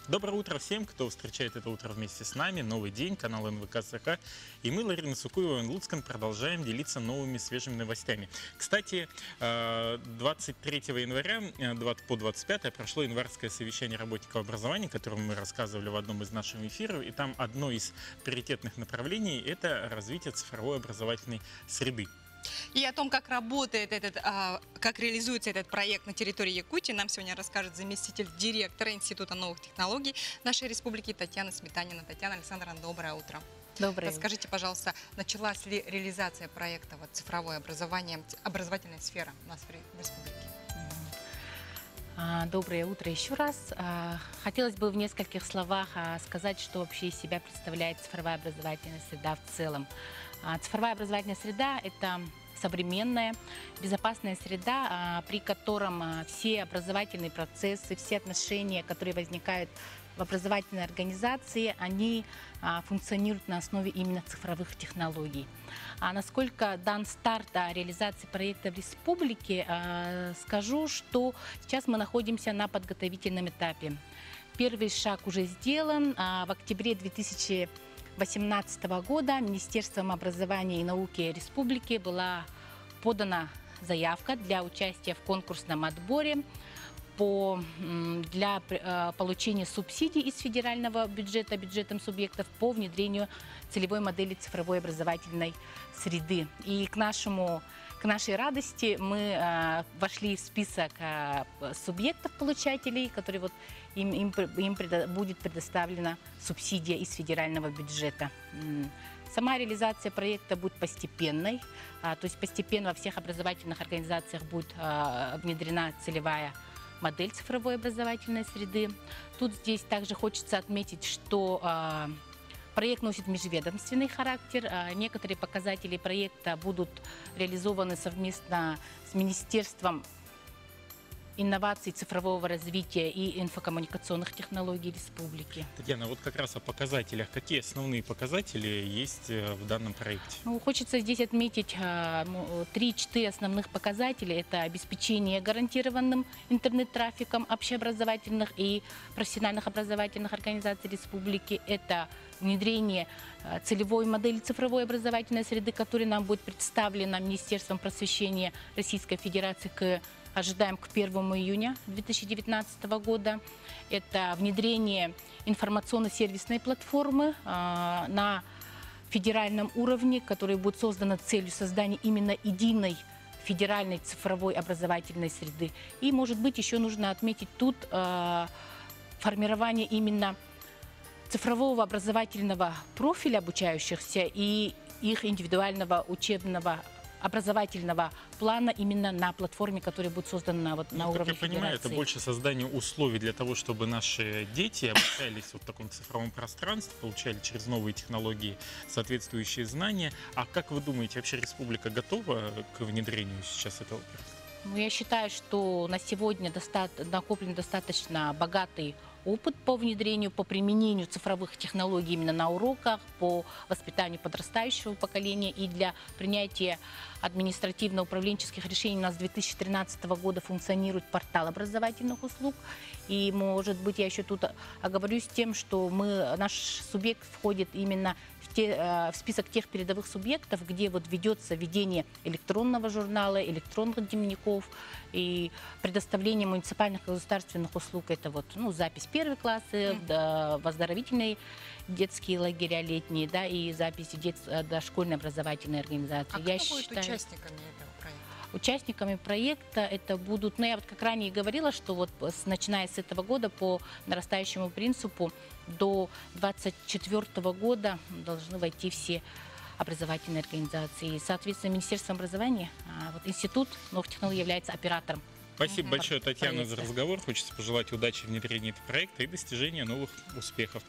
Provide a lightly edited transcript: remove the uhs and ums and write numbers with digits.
Доброе утро всем, кто встречает это утро вместе с нами. Новый день, канал НВК-СХ. И мы, Ларина Сукуева и Луцкан, продолжаем делиться новыми свежими новостями. Кстати, 23 января по 25 прошло январское совещание работников образования, о котором мы рассказывали в одном из наших эфиров. И там одно из приоритетных направлений – это развитие цифровой образовательной среды. И о том, как работает как реализуется этот проект на территории Якутии, нам сегодня расскажет заместитель директора Института новых технологий нашей республики Татьяна Сметанина. Татьяна Александровна, доброе утро. Доброе. Расскажите, пожалуйста, началась ли реализация проекта цифровое образование, образовательная сфера у нас в республике? Доброе утро еще раз. Хотелось бы в нескольких словах сказать, что вообще из себя представляет цифровая образовательная среда в целом. Цифровая образовательная среда – это современная, безопасная среда, при котором все образовательные процессы, все отношения, которые возникают в образовательной организации, они функционируют на основе именно цифровых технологий. Насколько дан старт реализации проекта в республике, скажу, что сейчас мы находимся на подготовительном этапе. Первый шаг уже сделан. В октябре 2018 года Министерством образования и науки республики была подана заявка для участия в конкурсном отборе для получения субсидий из федерального бюджета, бюджетом субъектов по внедрению целевой модели цифровой образовательной среды. И к нашей радости мы вошли в список субъектов-получателей, которые им будет предоставлена субсидия из федерального бюджета. Сама реализация проекта будет постепенной, то есть постепенно во всех образовательных организациях будет внедрена целевая модель цифровой образовательной среды. Здесь также хочется отметить, что проект носит межведомственный характер. Некоторые показатели проекта будут реализованы совместно с Министерством инноваций, цифрового развития и инфокоммуникационных технологий республики. Татьяна, вот как раз о показателях. Какие основные показатели есть в данном проекте? Хочется здесь отметить 3-4 основных показателя. Это обеспечение гарантированным интернет-трафиком общеобразовательных и профессиональных образовательных организаций республики. Это внедрение целевой модели цифровой образовательной среды, которая нам будет представлена Министерством просвещения Российской Федерации ожидаем к 1 июня 2019 года. Это внедрение информационно-сервисной платформы на федеральном уровне, которая будет создана с целью создания именно единой федеральной цифровой образовательной среды. И, может быть, еще нужно отметить тут формирование именно цифрового образовательного профиля обучающихся и их индивидуального учебного образовательного плана именно на платформе, которая будет создана на уровне Как я понимаю, федерации. это больше создание условий для того, чтобы наши дети обучались в таком цифровом пространстве, получали через новые технологии соответствующие знания. А как вы думаете, вообще республика готова к внедрению сейчас этого проекта? Я считаю, что на сегодня накоплен достаточно богатый опыт по внедрению, по применению цифровых технологий именно на уроках, по воспитанию подрастающего поколения и для принятия административно-управленческих решений. У нас с 2013 года функционирует портал образовательных услуг. И, может быть, я еще тут оговорюсь тем, что наш субъект входит именно в список тех передовых субъектов, где ведется ведение электронного журнала, электронных дневников и предоставление муниципальных и государственных услуг. Это запись первой классы, оздоровительные детские лагеря летние, и записи дошкольной образовательной организации. Кто будет участниками этого проекта? Участниками проекта это будут, я как ранее говорила, что начиная с этого года по нарастающему принципу до 2024 года должны войти все образовательные организации. И, соответственно, Министерство образования, Институт новых технологий является оператором. Спасибо большое, Татьяна, за разговор. Хочется пожелать удачи в внедрении этого проекта и достижения новых успехов.